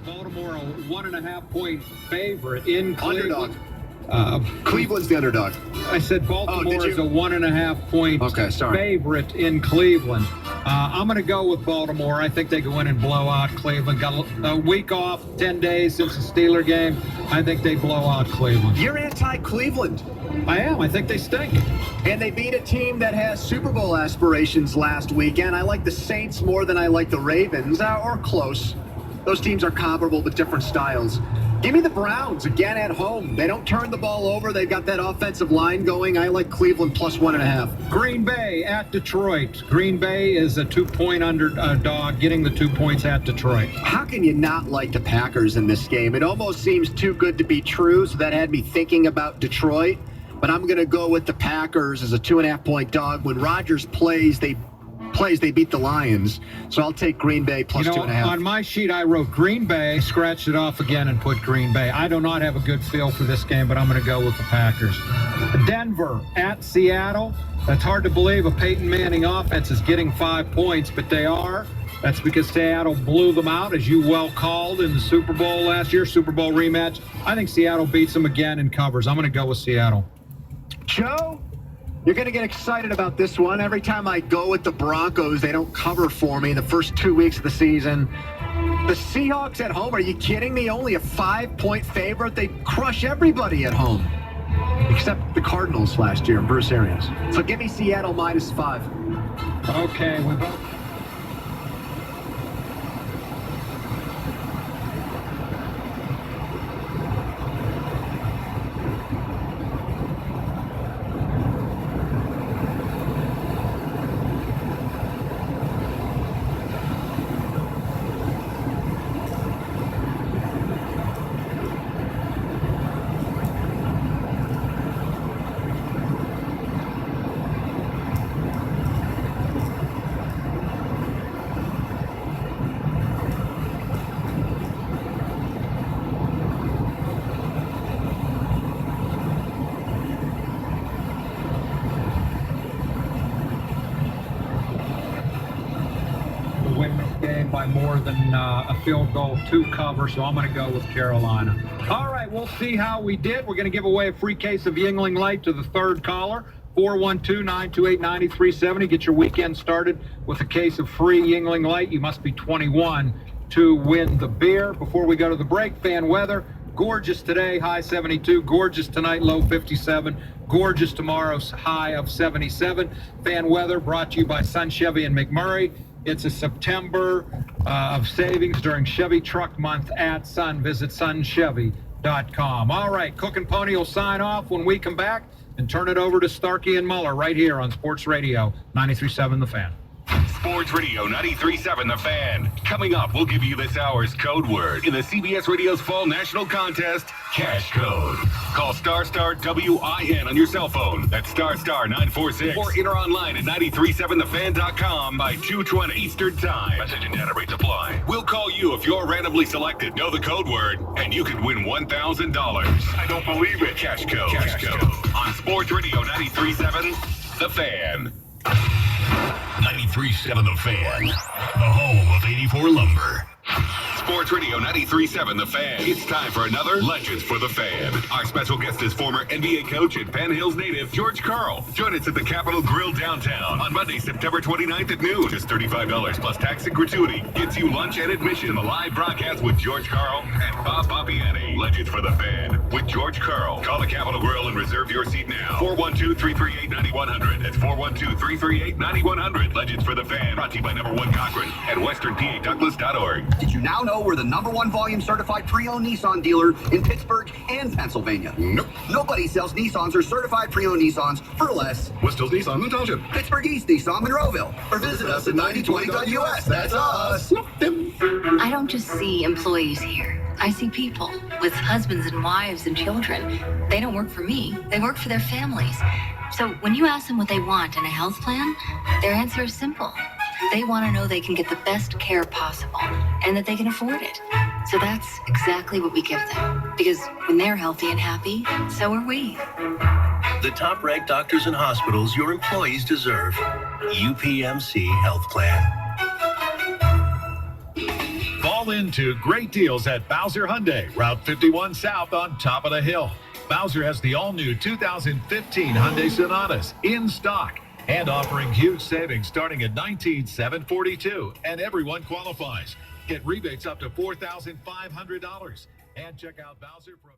Baltimore a 1.5-point favorite in Cleveland. Underdog. Cleveland's the underdog. I said Baltimore is a 1.5-point favorite in Cleveland. I'm going to go with Baltimore. I think they go in and blow out Cleveland. Got a week off, 10 days since the Steeler game. I think they blow out Cleveland. You're anti-Cleveland. I am. I think they stink. And they beat a team that has Super Bowl aspirations last weekend. I like the Saints more than I like the Ravens, or close. Those teams are comparable but different styles. Give me the Browns again at home. They don't turn the ball over. They've got that offensive line going. I like Cleveland plus 1.5. Green Bay at Detroit. Green Bay is a 2-point underdog, getting the 2 points at Detroit. How can you not like the Packers in this game? It almost seems too good to be true, so that had me thinking about Detroit. But I'm going to go with the Packers as a 2.5-point dog. When Rodgers plays, they beat the Lions. So I'll take Green Bay plus 2.5. On my sheet, I wrote Green Bay, scratched it off again and put Green Bay. I do not have a good feel for this game, but I'm going to go with the Packers. Denver at Seattle. That's hard to believe a Peyton Manning offense is getting 5 points, but they are. That's because Seattle blew them out, as you well called, in the Super Bowl last year, Super Bowl rematch. I think Seattle beats them again and covers. I'm going to go with Seattle. Joe? You're going to get excited about this one. Every time I go with the Broncos, they don't cover for me in the first 2 weeks of the season. The Seahawks at home, are you kidding me? Only a 5-point favorite. They crush everybody at home, except the Cardinals last year in Bruce Arians. So give me Seattle minus 5. Okay, we both. By more than a field goal to cover, so I'm going to go with Carolina. All right, we'll see how we did. We're going to give away a free case of Yuengling Light to the third caller, 412-928-9370. Get your weekend started with a case of free Yuengling Light. You must be 21 to win the beer. Before we go to the break, fan weather. Gorgeous today, high 72. Gorgeous tonight, low 57. Gorgeous tomorrow, high of 77. Fan weather brought to you by Sun Chevy and McMurray. It's a September of savings during Chevy Truck Month at Sun. Visit sunchevy.com. All right, Cook and Pony will sign off when we come back and turn it over to Starkey and Muller right here on Sports Radio 93.7 The Fan. Sports Radio 93.7 The Fan. Coming up, we'll give you this hour's code word in the CBS Radio's Fall National Contest, Cash Code. Call *WIN on your cell phone. That's *946. Or enter online at 937thefan.com by 2:20 Eastern Time. Message and data rates apply. We'll call you if you're randomly selected. Know the code word, and you could win $1,000. I don't believe it. Cash Code. Cash Code. On Sports Radio 93.7 The Fan. 93.7 The Fan, the home of 84 Lumber. Sports Radio 93.7 The Fan. It's time for another Legends for the Fan. Our special guest is former NBA coach and Penn Hills native George Karl. Join us at the Capitol Grill downtown on Monday, September 29th at noon. Just $35 plus tax and gratuity gets you lunch and admission in the live broadcast with George Karl and Bob Papiani. Legends for the Fan with George Karl. Call the Capitol Grill and reserve your seat now. 412-338-9100. That's 412-338-9100. Legends for the Fan. Brought to you by Number 1 Cochran at westernpadouglas.org. Did you now know we're the #1 volume certified pre-owned Nissan dealer in Pittsburgh and Pennsylvania? Nope. Nobody sells Nissans or certified pre-owned Nissans for less. West Hills Nissan in Township. Pittsburgh East Nissan Monroeville. Or visit us at 9020.us. That's us. I don't just see employees here. I see people with husbands and wives and children. They don't work for me. They work for their families. So when you ask them what they want in a health plan, their answer is simple. They want to know they can get the best care possible and that they can afford it. So that's exactly what we give them. Because when they're healthy and happy, so are we. The top-ranked doctors and hospitals your employees deserve. UPMC Health Plan. Fall Call into great deals at Bowser Hyundai, Route 51 South on top of the hill. Bowser has the all-new 2015 Hyundai Sonatas in stock and offering huge savings starting at $19,742, and everyone qualifies. Get rebates up to $4,500. And check out Bowser for